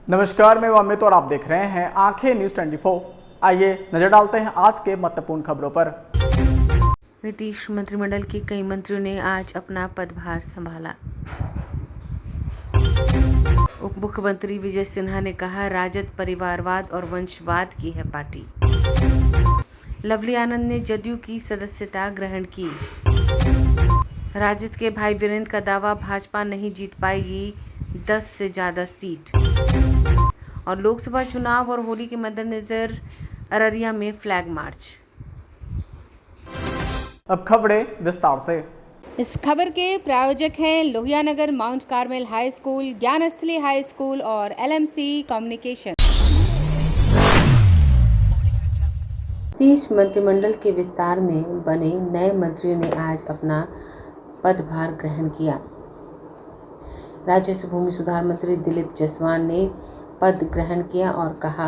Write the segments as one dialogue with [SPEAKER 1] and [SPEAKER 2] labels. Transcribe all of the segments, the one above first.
[SPEAKER 1] नमस्कार, मैं अमित और आप देख रहे हैं आंखें न्यूज 24। आइए नजर डालते हैं आज के महत्वपूर्ण खबरों पर।
[SPEAKER 2] नीतीश मंत्रिमंडल के कई मंत्रियों ने आज अपना पदभार संभाला। उप मुख्यमंत्री विजय सिन्हा ने कहा, राजद परिवारवाद और वंशवाद की है पार्टी। लवली आनंद ने जदयू की सदस्यता ग्रहण की। राजद के भाई वीरेंद्र का दावा, भाजपा नहीं जीत पाएगी 10 से ज्यादा सीट। और लोकसभा चुनाव और होली के मद्देनजर अररिया में फ्लैग मार्च।
[SPEAKER 1] अब खबरें विस्तार से।
[SPEAKER 3] इस खबर के प्रायोजक हैं Lohianagar mount Carmel high school, Gyansthali high school और LMC कम्युनिकेशन।
[SPEAKER 2] नीतीश मंत्रिमंडल के विस्तार में बने नए मंत्रियों ने आज अपना पदभार ग्रहण किया। राज्य से भूमि सुधार मंत्री दिलीप जायसवाल ने पद ग्रहण किया और कहा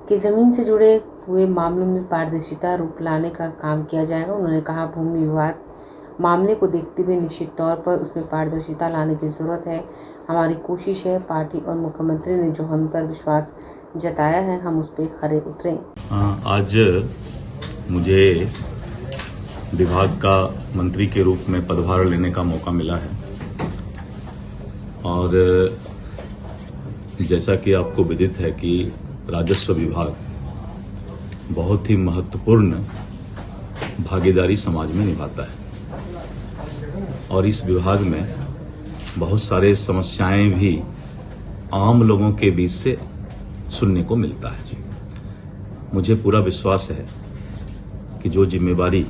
[SPEAKER 2] कि जमीन से जुड़े हुए मामलों में पारदर्शिता रूप लाने का काम किया जाएगा। उन्होंने कहा, भूमि विवाद मामले को देखते हुए निश्चित तौर पर उसमें पारदर्शिता लाने की जरूरत है। हमारी कोशिश है, पार्टी और मुख्यमंत्री ने जो हम पर विश्वास जताया है, हम उस पर खरे उतरें।
[SPEAKER 4] आज मुझे विभाग का मंत्री के रूप में पदभार लेने का मौका मिला है और जैसा कि आपको विदित है कि राजस्व विभाग बहुत ही महत्वपूर्ण भागीदारी समाज में निभाता है और इस विभाग में बहुत सारे समस्याएं भी आम लोगों के बीच से सुनने को मिलता है। मुझे पूरा विश्वास है कि जो जिम्मेवारी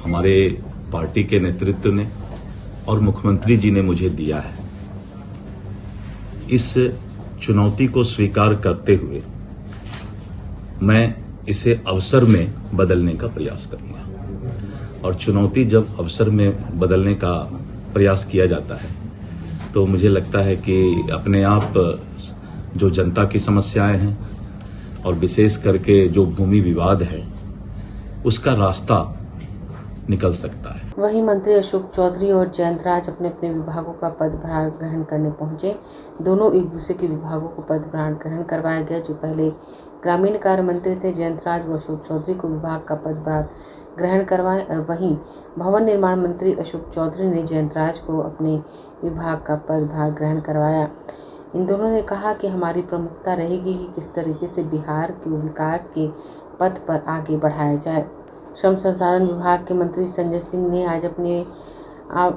[SPEAKER 4] हमारे पार्टी के नेतृत्व ने और मुख्यमंत्री जी ने मुझे दिया है, इस चुनौती को स्वीकार करते हुए मैं इसे अवसर में बदलने का प्रयास करूंगा। और चुनौती जब अवसर में बदलने का प्रयास किया जाता है तो मुझे लगता है कि अपने आप जो जनता की समस्याएं हैं और विशेष करके जो भूमि विवाद है उसका रास्ता निकल सकता है।
[SPEAKER 2] वहीं मंत्री अशोक चौधरी और जयंतराज अपने अपने विभागों का पदभार ग्रहण करने पहुंचे। दोनों एक दूसरे के विभागों को पदभार ग्रहण करवाया गया। जो पहले ग्रामीण कार्य मंत्री थे, जयंतराज व अशोक चौधरी को विभाग का पदभार ग्रहण करवाए। वहीं भवन निर्माण मंत्री अशोक चौधरी ने जयंतराज को अपने विभाग का पदभार ग्रहण करवाया। इन दोनों ने कहा कि हमारी प्रमुखता रहेगी कि किस तरीके से बिहार के विकास के पथ पर आगे बढ़ाया जाए। श्रम संसाधन विभाग के मंत्री संजय सिंह ने आज अपने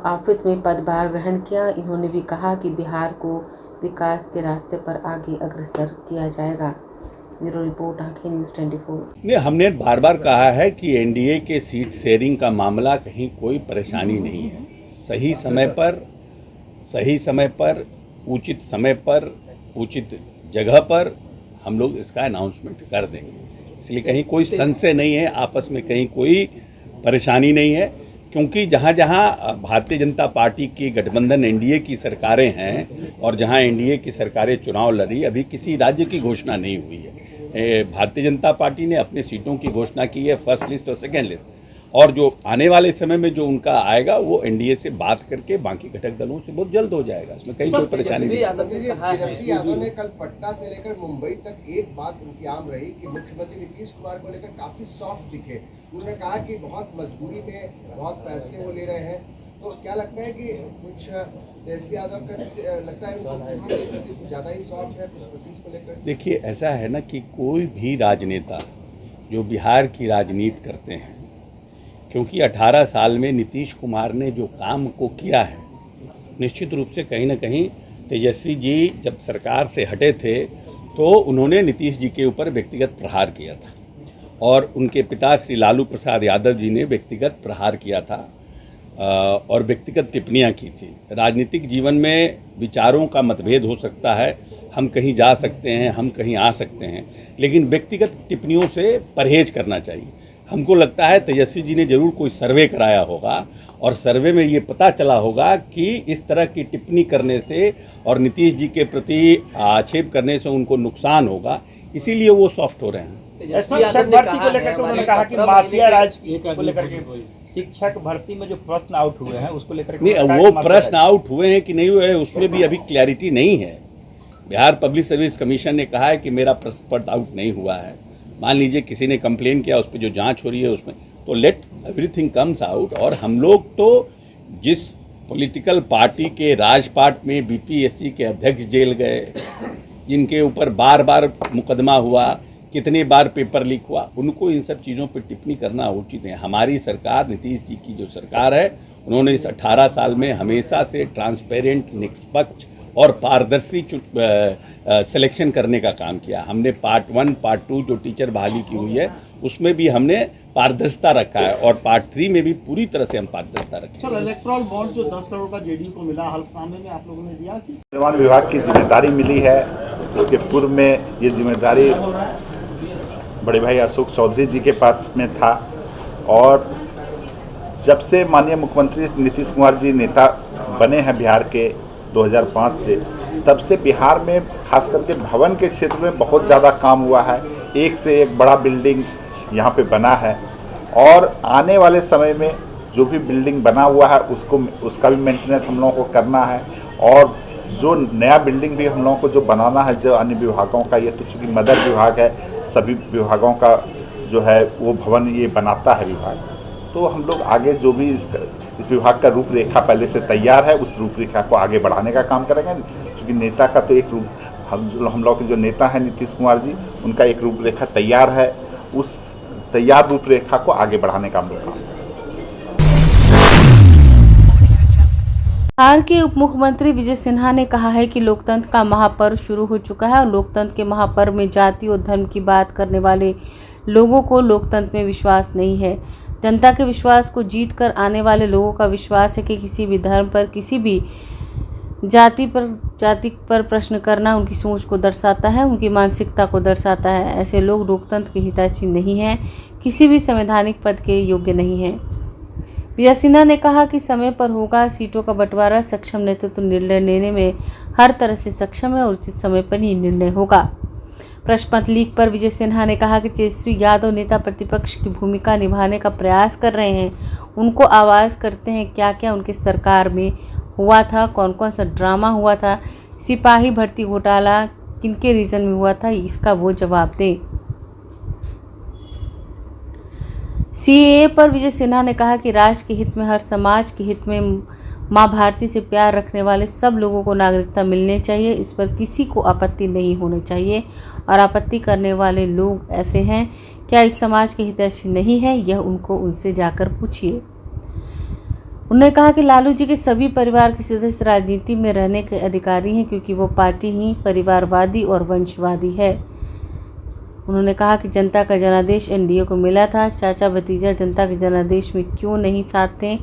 [SPEAKER 2] ऑफिस में पदभार ग्रहण किया। इन्होंने भी कहा कि बिहार को विकास के रास्ते पर आगे अग्रसर किया जाएगा। ब्यूरो रिपोर्ट, आंखें न्यूज 24।
[SPEAKER 5] हमने बार बार कहा है कि एनडीए के सीट शेयरिंग का मामला कहीं कोई परेशानी नहीं है। सही समय पर उचित समय पर उचित जगह पर हम लोग इसका अनाउंसमेंट कर देंगे। इसलिए कहीं कोई संशय नहीं है, आपस में कहीं कोई परेशानी नहीं है, क्योंकि जहाँ जहाँ भारतीय जनता पार्टी की गठबंधन एनडीए की सरकारें हैं और जहाँ एनडीए की सरकारें चुनाव लड़ी, अभी किसी राज्य की घोषणा नहीं हुई है। भारतीय जनता पार्टी ने अपने सीटों की घोषणा की है, फर्स्ट लिस्ट और सेकेंड लिस्ट, और जो आने वाले समय में जो उनका आएगा वो एनडीए से बात करके बाकी घटक दलों से बहुत जल्द हो जाएगा। इसमें कहीं कोई परेशानी नहीं।
[SPEAKER 6] तेजस्वी यादव ने कल पटना से लेकर मुंबई तक एक बात उनकी आम रही कि मुख्यमंत्री नीतीश कुमार को लेकर काफी सॉफ्ट दिखे। उन्होंने कहा कि बहुत मजबूरी में बहुत फैसले वो ले रहे हैं। तो क्या लगता है कि कुछ तेजस्वी यादव का लगता है ज्यादा ही सॉफ्ट है उस चीज को लेकर?
[SPEAKER 5] देखिए, ऐसा है ना कि कोई भी राजनेता जो बिहार की राजनीति करते हैं, क्योंकि 18 साल में नीतीश कुमार ने जो काम को किया है, निश्चित रूप से कहीं ना कहीं तेजस्वी जी जब सरकार से हटे थे तो उन्होंने नीतीश जी के ऊपर व्यक्तिगत प्रहार किया था और उनके पिता श्री लालू प्रसाद यादव जी ने व्यक्तिगत प्रहार किया था और व्यक्तिगत टिप्पणियां की थी। राजनीतिक जीवन में विचारों का मतभेद हो सकता है, हम कहीं जा सकते हैं, हम कहीं आ सकते हैं, लेकिन व्यक्तिगत टिप्पणियों से परहेज करना चाहिए। हमको लगता है तेजस्वी जी ने जरूर कोई सर्वे कराया होगा और सर्वे में ये पता चला होगा कि इस तरह की टिप्पणी करने से और नीतीश जी के प्रति आक्षेप करने से उनको नुकसान होगा, इसीलिए वो सॉफ्ट हो रहे हैं।
[SPEAKER 7] शिक्षक भर्ती को लेकर के उन्होंने कहा कि माफिया राज को लेकर के शिक्षक भर्ती में जो प्रश्न आउट हुए हैं उसको लेकर के
[SPEAKER 5] नहीं, वो प्रश्न आउट हुए हैं कि नहीं हुए हैं उसमें भी अभी क्लैरिटी नहीं है। बिहार पब्लिक सर्विस कमीशन ने कहा है कि मेरा प्रश्न पत्र आउट नहीं हुआ है। मान लीजिए किसी ने कंप्लेन किया, उस पर जो जांच हो रही है उसमें तो लेट एवरीथिंग कम्स आउट। और हम लोग तो जिस पॉलिटिकल पार्टी के राजपाट में बीपीएससी के अध्यक्ष जेल गए, जिनके ऊपर बार बार मुकदमा हुआ, कितने बार पेपर लीक हुआ, उनको इन सब चीज़ों पर टिप्पणी करना उचित है। हमारी सरकार, नीतीश जी की जो सरकार है, उन्होंने इस 18 साल में हमेशा से ट्रांसपेरेंट, निष्पक्ष और पारदर्शी सिलेक्शन करने का काम किया। हमने पार्ट 1, पार्ट 2 जो टीचर बहाली की हुई है उसमें भी हमने पारदर्शिता रखा है और पार्ट 3 में भी पूरी तरह से हम पारदर्शिता रखें।
[SPEAKER 8] सर, इलेक्ट्रल बॉन्ड जो 10 करोड़ का जेडीयू को मिला, हल्फनामे में आप लोगों ने दिया कि
[SPEAKER 9] निर्माण विभाग की जिम्मेदारी मिली है। इसके पूर्व में ये जिम्मेदारी बड़े भाई अशोक चौधरी जी के पास में था और जब से माननीय मुख्यमंत्री नीतीश कुमार जी नेता बने हैं बिहार के 2005 से, तब से बिहार में खास करके भवन के क्षेत्र में बहुत ज़्यादा काम हुआ है। एक से एक बड़ा बिल्डिंग यहाँ पे बना है और आने वाले समय में जो भी बिल्डिंग बना हुआ है उसका भी मेंटेनेंस हम लोगों को करना है और जो नया बिल्डिंग भी हम लोगों को जो बनाना है, जो अन्य विभागों का, ये तो चूँकि मदर विभाग है, सभी विभागों का जो है वो भवन ये बनाता है विभाग, तो हम लोग आगे जो भी इस विभाग का रूपरेखा पहले से तैयार है, उस रूपरेखा को आगे बढ़ाने का काम करेंगे। क्योंकि नेता का तो एक रूप, हम लोग के जो नेता हैं नीतीश कुमार जी, उनका एक रूपरेखा तैयार है, उस तैयार रूपरेखा को आगे बढ़ाने का हम लोग काम करेंगे।
[SPEAKER 2] बिहार के उप मुख्यमंत्री विजय सिन्हा ने कहा है कि लोकतंत्र का महापर्व शुरू हो चुका है और लोकतंत्र के महापर्व में जाति और धर्म की बात करने वाले लोगों को लोकतंत्र में विश्वास नहीं है। जनता के विश्वास को जीत कर आने वाले लोगों का विश्वास है कि किसी भी धर्म पर, किसी भी जाति पर प्रश्न करना उनकी सोच को दर्शाता है, उनकी मानसिकता को दर्शाता है। ऐसे लोग लोकतंत्र के हितैषी नहीं हैं, किसी भी संवैधानिक पद के योग्य नहीं हैं। विजय सिन्हा ने कहा कि समय पर होगा सीटों का बंटवारा, सक्षम नेतृत्व निर्णय लेने में हर तरह से सक्षम है और उचित समय पर ही निर्णय होगा। प्रश्न पत्र लीक पर विजय सिन्हा ने कहा कि तेजस्वी यादव नेता प्रतिपक्ष की भूमिका निभाने का प्रयास कर रहे हैं, उनको आवाज़ करते हैं क्या क्या उनके सरकार में हुआ था, कौन कौन सा ड्रामा हुआ था, सिपाही भर्ती घोटाला किनके रीजन में हुआ था, इसका वो जवाब दें। सीएए पर विजय सिन्हा ने कहा कि राष्ट्र के हित में, हर समाज के हित में मां भारती से प्यार रखने वाले सब लोगों को नागरिकता मिलनी चाहिए, इस पर किसी को आपत्ति नहीं होनी चाहिए और आपत्ति करने वाले लोग ऐसे हैं क्या इस समाज के हितैषी नहीं है, यह उनसे जाकर पूछिए। उन्होंने कहा कि लालू जी के सभी परिवार के सदस्य राजनीति में रहने के अधिकारी हैं क्योंकि वो पार्टी ही परिवारवादी और वंशवादी है। उन्होंने कहा कि जनता का जनादेश एनडीए को मिला था, चाचा भतीजा जनता के जनादेश में क्यों नहीं साथ थे।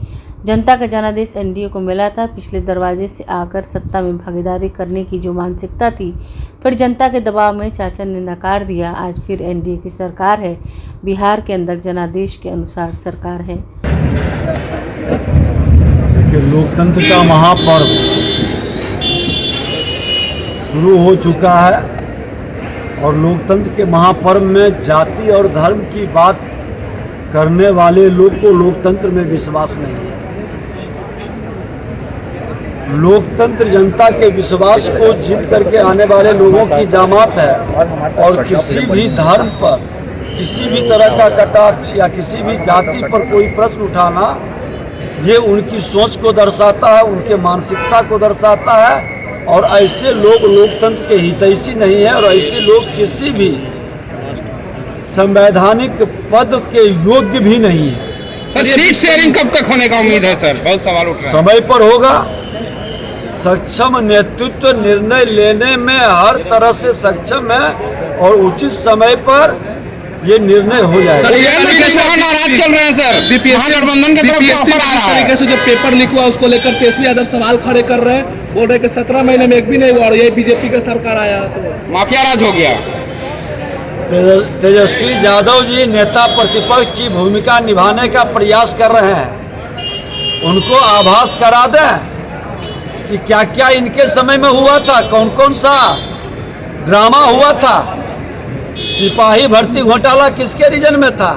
[SPEAKER 2] जनता का जनादेश एनडीए को मिला था, पिछले दरवाजे से आकर सत्ता में भागीदारी करने की जो मानसिकता थी, फिर जनता के दबाव में चाचा ने नकार दिया। आज फिर एनडीए की सरकार है, बिहार के अंदर जनादेश के अनुसार सरकार है।
[SPEAKER 10] लोकतंत्र का महापर्व शुरू हो चुका है और लोकतंत्र के महापर्व में जाति और धर्म की बात करने वाले लोग को लोकतंत्र में विश्वास नहीं है। लोकतंत्र जनता के विश्वास को जीत करके आने वाले लोगों की जामात है और किसी भी धर्म पर, किसी भी तरह का कटाक्ष या किसी भी जाति पर कोई प्रश्न उठाना, ये उनकी सोच को दर्शाता है, उनके मानसिकता को दर्शाता है और ऐसे लोग लोकतंत्र के हितैषी नहीं है और ऐसे लोग किसी भी संवैधानिक पद के योग्य भी नहीं है।
[SPEAKER 11] सर, सीट शेयरिंग कब तक होने का उम्मीद है सर? बहुत सवाल उठ रहा है।
[SPEAKER 10] समय पर होगा। सक्षम नेतृत्व निर्णय लेने में हर तरह से सक्षम है और उचित समय पर ये निर्णय हो जाएगा।
[SPEAKER 11] सर, नाराज चल रहे हैं सर, महागठबंधन के तरफ से ऑफर आ रहा है।
[SPEAKER 12] तरीके से जो पेपर लीक हुआ उसको लेकर तेजस्वी यादव सवाल खड़े कर रहे हैं, बोल रहे कि 17 महीने में एक भी नहीं हुआ और ये बीजेपी का सरकार आया तो
[SPEAKER 11] माफिया राज हो गया।
[SPEAKER 10] तेजस्वी यादव जी नेता प्रतिपक्ष की भूमिका निभाने का प्रयास कर रहे हैं, उनको आभास करा दें कि क्या क्या इनके समय में हुआ था, कौन कौन सा ड्रामा हुआ था। सिपाही भर्ती घोटाला किसके रीजन में था?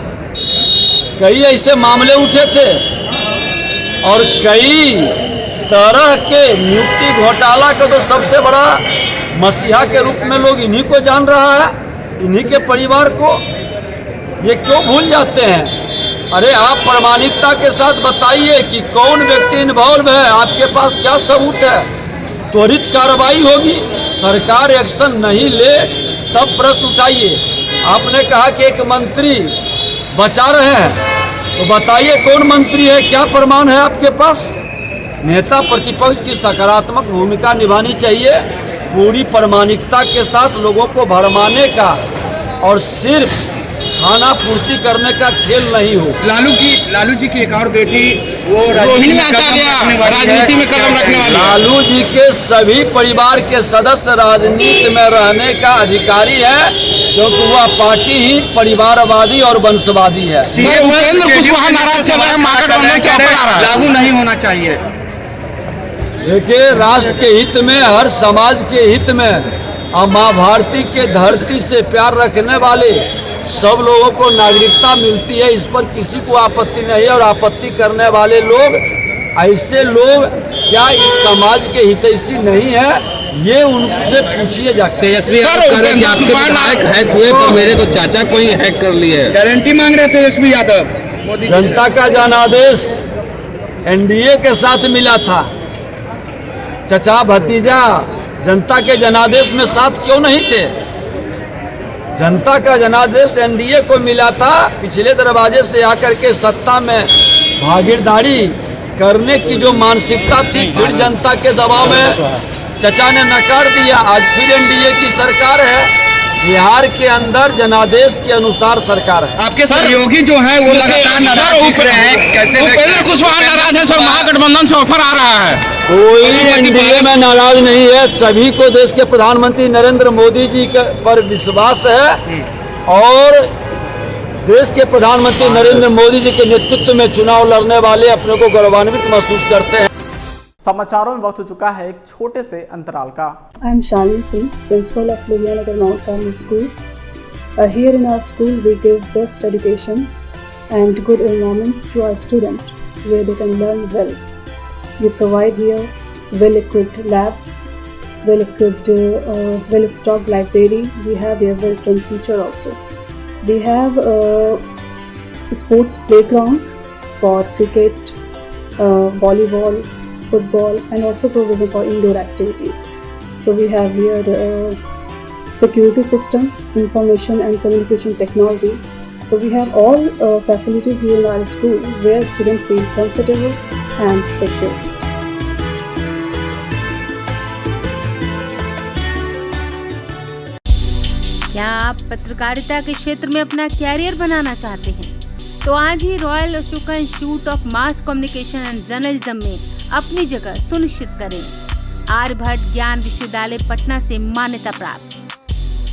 [SPEAKER 10] कई ऐसे मामले उठे थे और कई तरह के नियुक्ति घोटाला का तो सबसे बड़ा मसीहा के रूप में लोग इन्हीं को जान रहा है, इन्हीं के परिवार को। ये क्यों भूल जाते हैं? अरे आप प्रामाणिकता के साथ बताइए कि कौन व्यक्ति इन्वॉल्व है, आपके पास क्या सबूत है? त्वरित कार्रवाई होगी। सरकार एक्शन नहीं ले तब प्रश्न उठाइए। आपने कहा कि एक मंत्री बचा रहे हैं, तो बताइए कौन मंत्री है, क्या प्रमाण है आपके पास? नेता प्रतिपक्ष की सकारात्मक भूमिका निभानी चाहिए, पूरी प्रामाणिकता के साथ लोगों को भरमाने का और सिर्फ खाना पूर्ति करने का खेल नहीं हो।
[SPEAKER 11] लालू जी की एक और बेटी वो रोहिणी आचार्य राजनीति में कदम रखने वाली।
[SPEAKER 10] लालू जी के सभी परिवार के सदस्य राजनीति में रहने का अधिकारी है, क्योंकि वह पार्टी ही परिवारवादी और वंशवादी है।
[SPEAKER 11] उपेंद्र कुशवाहा नाराज चल रहा है, महागठबंधन क्या बना रहा है? लागू नहीं होना चाहिए।
[SPEAKER 10] देखिए, राष्ट्र के हित में, हर समाज के हित में और माँ भारती के धरती से प्यार रखने वाले सब लोगों को नागरिकता मिलती है, इस पर किसी को आपत्ति नहीं है। और आपत्ति करने वाले लोग, ऐसे लोग क्या इस समाज के हितैषी नहीं है, ये उनसे पूछिए जाकर।
[SPEAKER 11] तेजस्वी हैक हुए पर मेरे तो चाचा को ही हैक कर लिए, गारंटी मांग रहे तेजस्वी यादव।
[SPEAKER 10] जनता का जनादेश एनडीए के साथ मिला था, चचा भतीजा जनता के जनादेश में साथ क्यों नहीं थे? जनता का जनादेश एनडीए को मिला था, पिछले दरवाजे से आकर के सत्ता में भागीदारी करने की जो मानसिकता थी, फिर जनता के दबाव में चचा ने नकार दिया। आज फिर एनडीए की सरकार है, बिहार के अंदर जनादेश के अनुसार सरकार है।
[SPEAKER 11] आपके सहयोगी जो है वो लगातार नाराज दिख रहे हैं, कैसे उपेंद्र कुशवाहा नाराज है सर, महागठबंधन से ऑफर आ रहा है।
[SPEAKER 10] कोई एनडीए में नाराज नहीं है, सभी को देश के प्रधानमंत्री नरेंद्र मोदी जी पर विश्वास है और देश के प्रधानमंत्री नरेंद्र मोदी जी के नेतृत्व में चुनाव लड़ने वाले अपने को गौरवान्वित महसूस करते हैं।
[SPEAKER 1] समाचारों में वक्त हो चुका है एक छोटे से अंतराल का।
[SPEAKER 13] I am Shalini Singh, principal of Lohiyanagar Mount Carmel School. Here in our school, we give best education and good environment to our students, where they can learn well. We provide here well-equipped lab, well-equipped, well-stocked library. We have here well-trained teacher also. We have a sports playground for cricket, volleyball, football, and also provision for indoor activities. So we have here security system, information and communication technology. So we have all facilities here in our school where students feel comfortable and secure.
[SPEAKER 3] क्या आप पत्रकारिता के क्षेत्र में अपना career बनाना चाहते हैं? तो आज ही royal Ashoka institute of mass communication and journalism में अपनी जगह सुनिश्चित करें। आर्यभट्ट ज्ञान विश्वविद्यालय पटना से मान्यता प्राप्त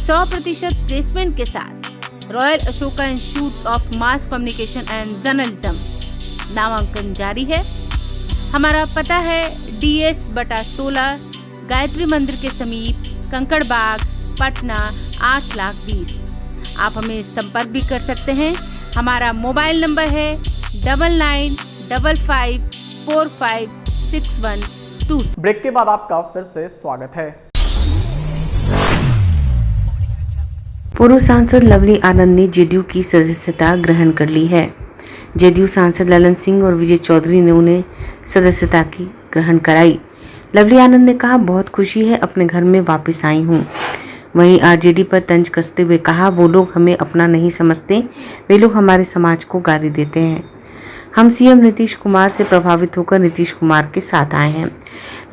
[SPEAKER 3] 100% प्लेसमेंट के साथ royal Ashoka institute of mass communication and journalism नामांकन जारी है। हमारा पता है DS/16 गायत्री मंदिर के समीप, कंकड़ बाग, पटना 8,20,000। आप हमें संपर्क भी कर सकते हैं। हमारा मोबाइल नंबर है 9955456122।
[SPEAKER 1] ब्रेक के बाद आपका फिर से स्वागत है।
[SPEAKER 2] पूर्व सांसद लवली आनंद ने जेडीयू की सदस्यता ग्रहण कर ली है। जेडीयू सांसद ललन सिंह और विजय चौधरी ने उन्हें सदस्यता की ग्रहण कराई। लवली आनंद ने कहा, बहुत खुशी है, अपने घर में वापस आई हूँ। वहीं आरजेडी पर तंज कसते हुए कहा, वो लोग हमें अपना नहीं समझते, वे लोग हमारे समाज को गाली देते हैं। हम सीएम नीतीश कुमार से प्रभावित होकर नीतीश कुमार के साथ आए हैं।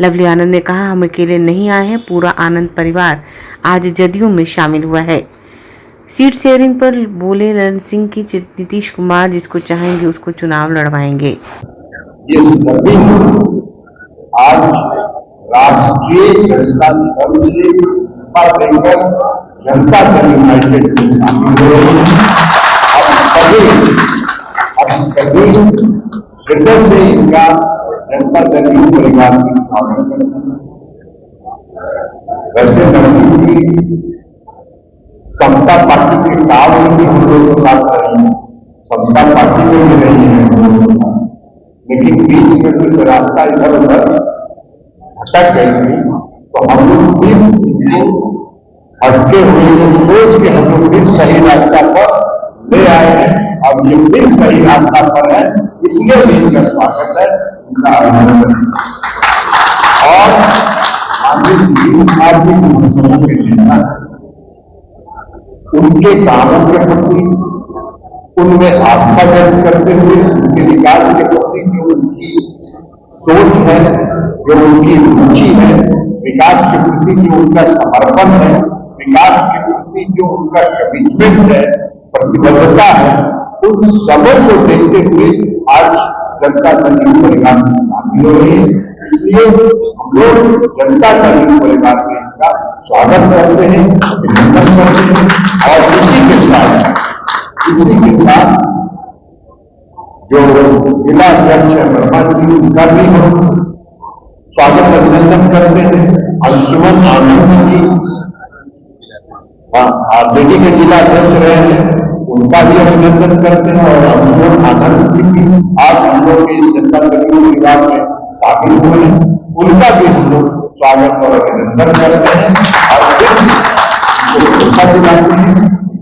[SPEAKER 2] लवली आनंद ने कहा, हम अकेले नहीं आए हैं, पूरा आनंद परिवार आज जदयू में शामिल हुआ है। सीट शेयरिंग पर बोले ललन सिंह की नीतीश कुमार जिसको चाहेंगे उसको चुनाव लड़वाएंगे।
[SPEAKER 14] ये सभी आज राष्ट्रीय जनता दल से इस्तीफा देकर जनता दल यूनाइटेड में शामिल हुए। अब सभी हृदय से इनका जनता दल परिवार में स्वागत करते हैं। वैसे लड़की की समता पार्टी के काल से भी हम लोग के साथ रही है, समता पार्टी में भी रही है हम लोग के साथ, लेकिन बीच में कुछ रास्ता इधर उधर भटक गई थी, तो हम लोग भी हटके हुए सोच के हम लोग भी सही रास्ता पर ले आए हैं। अब ये भी सही रास्ता पर है, इसलिए भी इनका स्वागत है, इनका अभिनंदन। और आगे पार्टी के नेता उनके कामों के प्रति उनमें आस्था व्यक्त करते हुए उनके विकास के प्रति जो उनकी सोच है, जो उनकी रुचि है, विकास के प्रति जो उनका समर्पण है, विकास के प्रति जो उनका कमिटमेंट है, प्रतिबद्धता है, उन सबों को देखते हुए आज जनता दल युवा परिवार में शामिल हो रही है। इसलिए हम लोग जनता दल युवा परिवार में इनका स्वागत करते हैं, अभिनंदन करते हैं। और इसी के साथ जो जिला अध्यक्ष है ब्रह्मांड जी, उनका भी हम स्वागत अभिनंदन करते हैं। अंशुमन आनंद जी आरजेडी के जिला अध्यक्ष रहे हैं, उनका भी अभिनंदन करते हैं। और अंशुमन आनंद जी भी आज हम लोग के इस जनता दल परिवार में शामिल हुए हैं, उनका भी हम लोग स्वागत और अभिनंदन करते हैं। और भरोसा दिलाते हैं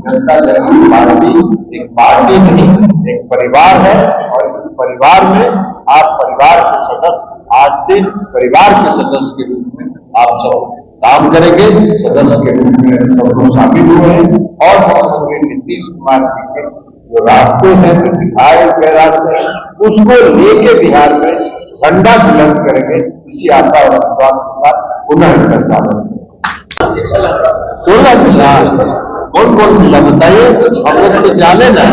[SPEAKER 14] जनता दल पार्टी एक पार्टी नहीं, एक परिवार है, और इस परिवार में आप परिवार के सदस्य, आज से परिवार के सदस्य के रूप में आप सब काम करेंगे। सदस्य के रूप में सब लोग शामिल हुए हैं। और हम लोग नीतीश कुमार जी के जो रास्ते हैं, जो दिखाए गए रास्ते हैं, उसको लेके बिहार में झंडा बुलंद करेंगे, इसी आशा और विश्वास के साथ पुनः करता हूं। 16 जिला कौन कौन जिला बताइए, हम लोग तो जाने ना,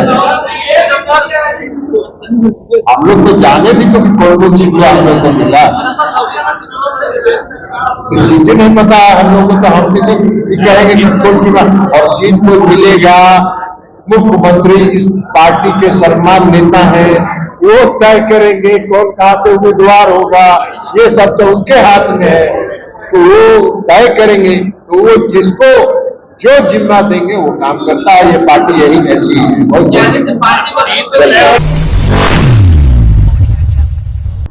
[SPEAKER 14] हम लोग तो जाने भी तो कौन कौन सी हम लोग को मिला, सीटें नहीं पता हम लोग को, तो हम किसी कहेंगे कि कौन चुना। और सीट को मिलेगा, मुख्यमंत्री इस पार्टी के सम्मान नेता है, वो तय करेंगे कौन कहां से उम्मीदवार होगा, ये सब तो उनके हाथ में है, तो वो तय करेंगे। तो वो जिसको जो जिम्मा देंगे वो काम करता है, ये पार्टी यही ऐसी है।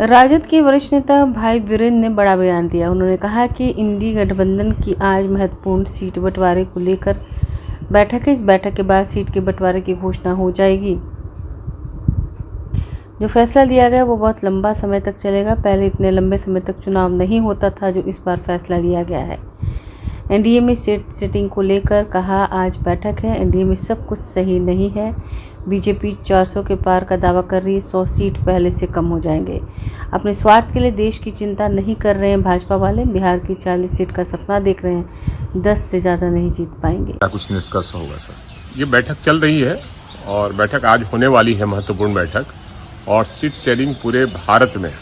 [SPEAKER 2] राजद के वरिष्ठ नेता भाई वीरेंद्र ने बड़ा बयान दिया। उन्होंने कहा कि इंडी गठबंधन की आज महत्वपूर्ण सीट बंटवारे को लेकर बैठक है। इस बैठक के बाद सीट के बंटवारे की घोषणा हो जाएगी। जो फैसला लिया गया वो बहुत लंबा समय तक चलेगा। पहले इतने लंबे समय तक चुनाव नहीं होता था जो इस बार फैसला लिया गया है। एनडीए में सीट सेटिंग को लेकर कहा आज बैठक है। एनडीए में सब कुछ सही नहीं है। बीजेपी 400 के पार का दावा कर रही है, 100 सीट पहले से कम हो जाएंगे। अपने स्वार्थ के लिए देश की चिंता नहीं कर रहे हैं भाजपा वाले। बिहार की 40 सीट का सपना देख रहे हैं, 10 से ज़्यादा नहीं जीत पाएंगे।
[SPEAKER 15] क्या कुछ निष्कर्ष होगा सर? ये बैठक चल रही है और बैठक आज होने वाली है, महत्वपूर्ण बैठक। और सीट शेयरिंग पूरे भारत में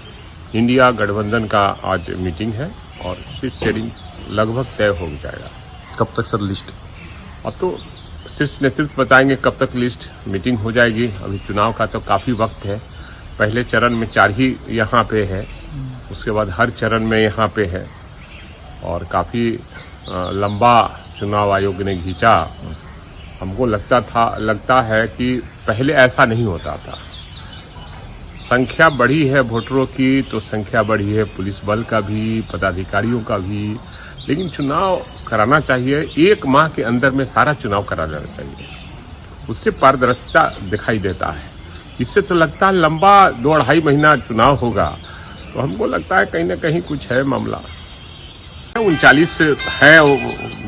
[SPEAKER 15] इंडिया गठबंधन का आज मीटिंग है और सीट शेयरिंग लगभग तय हो जाएगा।
[SPEAKER 4] कब तक सर लिस्ट?
[SPEAKER 15] अब तो शीर्ष नेतृत्व बताएंगे कब तक लिस्ट, मीटिंग हो जाएगी। अभी चुनाव का तो काफ़ी वक्त है। पहले चरण में 4 ही यहाँ पे है, उसके बाद हर चरण में यहाँ पे है और काफ़ी लंबा चुनाव आयोग ने खींचा। हमको लगता है कि पहले ऐसा नहीं होता था। संख्या बढ़ी है वोटरों की, तो संख्या बढ़ी है पुलिस बल का भी, पदाधिकारियों का भी, लेकिन चुनाव कराना चाहिए। 1 माह के अंदर में सारा चुनाव करा जाना चाहिए, उससे पारदर्शिता दिखाई देता है। इससे तो लगता है लंबा 2-2.5 महीना चुनाव होगा, तो हमको लगता है कहीं ना कहीं कुछ है मामला। 39 है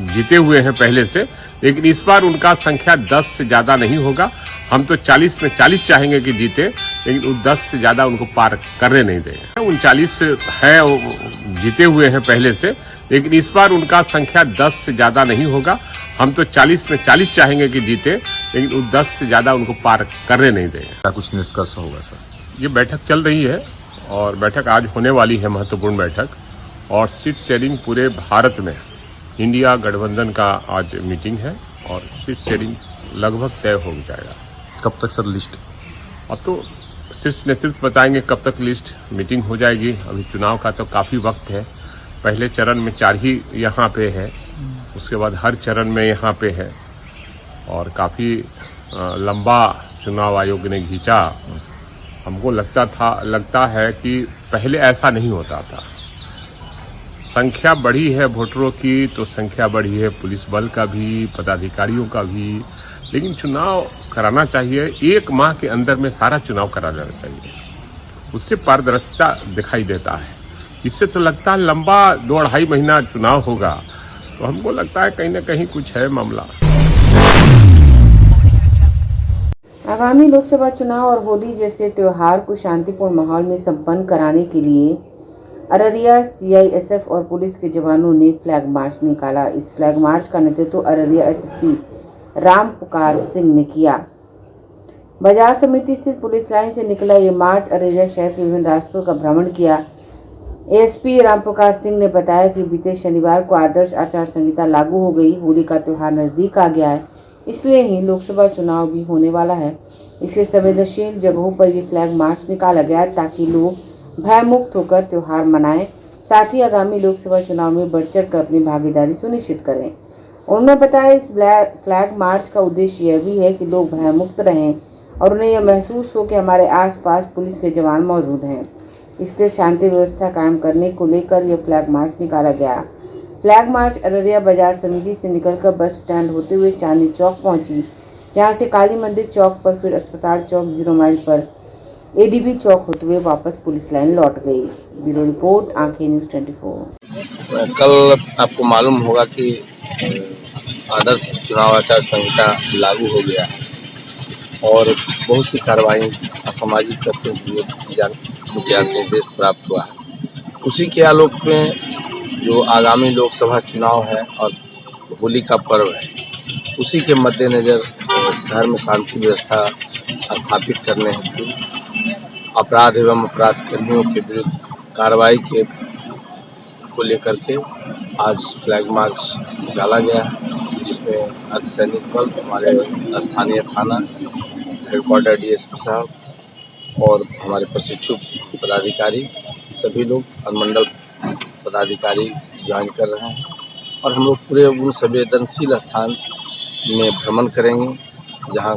[SPEAKER 15] जीते हुए हैं पहले से, लेकिन इस बार उनका संख्या 10 से ज़्यादा नहीं होगा। हम तो 40 में 40 चाहेंगे कि जीते, लेकिन वो 10 से ज़्यादा उनको पार करने नहीं देंगे। 39 है जीते हुए हैं पहले से, लेकिन इस बार उनका संख्या 10 से ज़्यादा नहीं होगा। हम तो 40 में 40 चाहेंगे कि जीते, लेकिन वो 10 से ज़्यादा उनको पार करने नहीं देंगे।
[SPEAKER 4] क्या कुछ निष्कर्ष होगा सर?
[SPEAKER 15] ये बैठक चल रही है और बैठक आज होने वाली है, महत्वपूर्ण बैठक। और सीट शेयरिंग पूरे भारत में इंडिया गठबंधन का आज मीटिंग है और सीट शेयरिंग लगभग तय हो जाएगा।
[SPEAKER 4] कब तक सर लिस्ट?
[SPEAKER 15] अब तो शीर्ष नेतृत्व बताएंगे कब तक लिस्ट, मीटिंग हो जाएगी। अभी चुनाव का तो काफ़ी वक्त है। पहले चरण में 4 ही यहाँ पे है, उसके बाद हर चरण में यहाँ पे है और काफ़ी लंबा चुनाव आयोग ने खींचा। हमको लगता है कि पहले ऐसा नहीं होता था। संख्या बढ़ी है वोटरों की तो संख्या बढ़ी है पुलिस बल का भी, पदाधिकारियों का भी, लेकिन चुनाव कराना चाहिए। 1 माह के अंदर में सारा चुनाव करा जाना चाहिए, उससे पारदर्शिता दिखाई देता है। इससे तो लगता है लंबा 2-2.5 महीना चुनाव होगा, तो हमको लगता है कहीं ना कहीं कुछ है मामला।
[SPEAKER 2] आगामी लोकसभा चुनाव और होली जैसे त्योहार को शांतिपूर्ण माहौल में संपन्न कराने के लिए अररिया CISF और पुलिस के जवानों ने फ्लैग मार्च निकाला। इस फ्लैग मार्च का नेतृत्व अररिया SSP राम पुकार सिंह ने किया। बाजार समिति स्थित पुलिस लाइन से निकला ये मार्च अररिया शहर के विभिन्न रास्तों का भ्रमण किया। ASP राम पुकार सिंह ने बताया कि बीते शनिवार को आदर्श आचार संहिता लागू हो गई। होली का त्योहार नजदीक आ गया है, इसलिए ही लोकसभा चुनाव भी होने वाला है। इसलिए संवेदनशील जगहों पर ये फ्लैग मार्च निकाला गया ताकि लोग भयमुक्त होकर त्योहार मनाएं, साथ ही आगामी लोकसभा चुनाव में बढ़ चढ़ कर अपनी भागीदारी सुनिश्चित करें। उन्होंने बताया इस फ्लैग मार्च का उद्देश्य यह भी है कि लोग भयमुक्त रहें और उन्हें यह महसूस हो कि हमारे आसपास पुलिस के जवान मौजूद हैं। इसलिए शांति व्यवस्था कायम करने को लेकर यह फ्लैग मार्च निकाला गया। फ्लैग मार्च अररिया बाजार समिति से निकलकर बस स्टैंड होते हुए चांदनी चौक पहुंची, जहां से काली मंदिर चौक पर, फिर अस्पताल चौक, 0 माइल पर ADB चौक होते हुए वापस पुलिस लाइन लौट गई। ब्यूरो रिपोर्ट, आंखें न्यूज़ 24।
[SPEAKER 16] कल आपको मालूम होगा कि आदर्श चुनाव आचार संहिता लागू हो गया है और बहुत सी कार्रवाई असामाजिक तत्वों की मुझे निर्देश प्राप्त हुआ है। उसी के आलोक में जो आगामी लोकसभा चुनाव है और होली का पर्व है, उसी के मद्देनज़र शहर में शांति व्यवस्था स्थापित करने हेतु अपराध एवं अपराध कर्मियों के विरुद्ध कार्रवाई को लेकर के आज फ्लैग मार्च निकाला गया है, जिसमें अर्धसैनिक बल, हमारे स्थानीय थाना हेडक्वार्टर DSP साहब और हमारे प्रशिक्षु पदाधिकारी सभी लोग, अनुमंडल पदाधिकारी ज्वाइन कर रहे हैं और हम लोग पूरे उन संवेदनशील स्थान में भ्रमण करेंगे जहां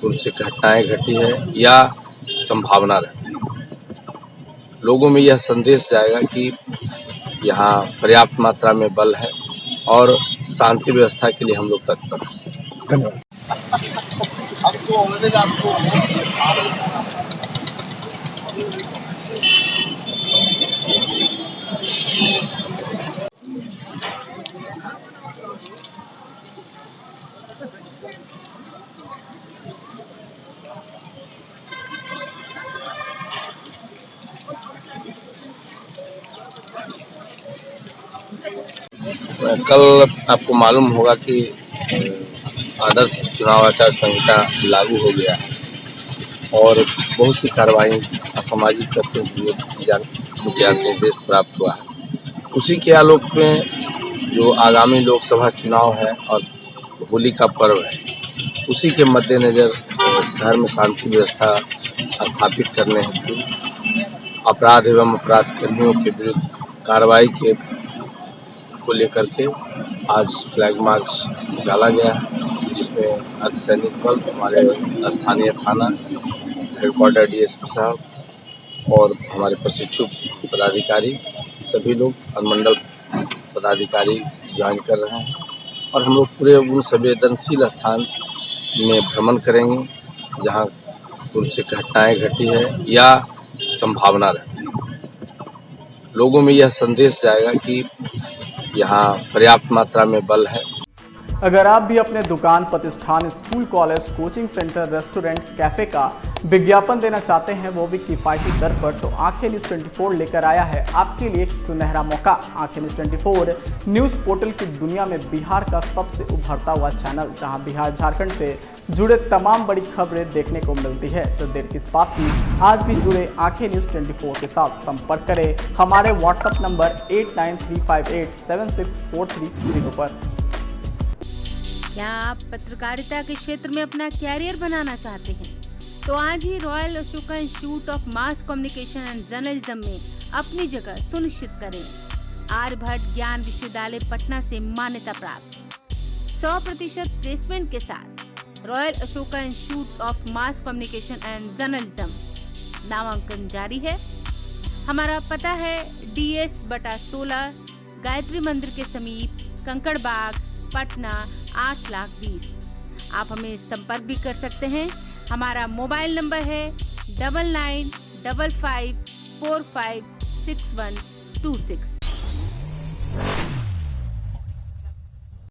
[SPEAKER 16] पुलिस से घटनाएं घटी है या संभावना रहती है। लोगों में यह संदेश जाएगा कि यहाँ पर्याप्त मात्रा में बल है और शांति व्यवस्था के लिए हम लोग तत्पर हैं। धन्यवाद। कल आपको मालूम होगा कि आदर्श चुनाव आचार संहिता लागू हो गया है और बहुत सी कार्रवाई असामाजिक तत्वों की मुझे निर्देश प्राप्त हुआ है। उसी के आलोक में जो आगामी लोकसभा चुनाव है और होली का पर्व है, उसी के मद्देनज़र शहर में शांति व्यवस्था स्थापित करने हेतु अपराध एवं अपराध कर्मियों के विरुद्ध कार्रवाई को लेकर के आज फ्लैग मार्च निकाला गया है, जिसमें अर्धसैनिक बल, हमारे स्थानीय थाना हेडक्वार्टर DSP साहब और हमारे प्रशिक्षु पदाधिकारी सभी लोग, अनुमंडल पदाधिकारी ज्वाइन कर रहे हैं और हम लोग पूरे उन संवेदनशील स्थान में भ्रमण करेंगे जहां पुलिस से घटनाएं घटी है या संभावना रहती है। लोगों में यह संदेश जाएगा कि यहाँ पर्याप्त मात्रा में बल है।
[SPEAKER 1] अगर आप भी अपने दुकान, प्रतिष्ठान, school, college, coaching centre, restaurant, cafe का विज्ञापन देना चाहते हैं, वो भी किफ़ायती दर पर, तो आंखें न्यूज़ 24 लेकर आया है आपके लिए एक सुनहरा मौका। आंखें न्यूज़ 24 न्यूज़ पोर्टल की दुनिया में बिहार का सबसे उभरता हुआ चैनल, जहां बिहार झारखंड से जुड़े तमाम बड़ी खबरें देखने को मिलती है। तो देर किस बात की, आज भी जुड़े आंखें न्यूज़ 24 के साथ। संपर्क करें हमारे व्हाट्सएप नंबर 8935876430 पर।
[SPEAKER 3] क्या आप पत्रकारिता के क्षेत्र में अपना कैरियर बनाना चाहते हैं? तो आज ही royal Ashoka institute of mass communication and journalism में अपनी जगह सुनिश्चित करें। आर्यभट्ट ज्ञान विश्वविद्यालय पटना से मान्यता प्राप्त 100% प्लेसमेंट के साथ royal Ashoka institute of mass communication and journalism. नामांकन जारी है। हमारा पता है DS/16 गायत्री मंदिर के समीप, कंकड़ बाग, पटना 8,20,000। आप हमें संपर्क भी कर सकते हैं। हमारा मोबाइल नंबर है 9955456126।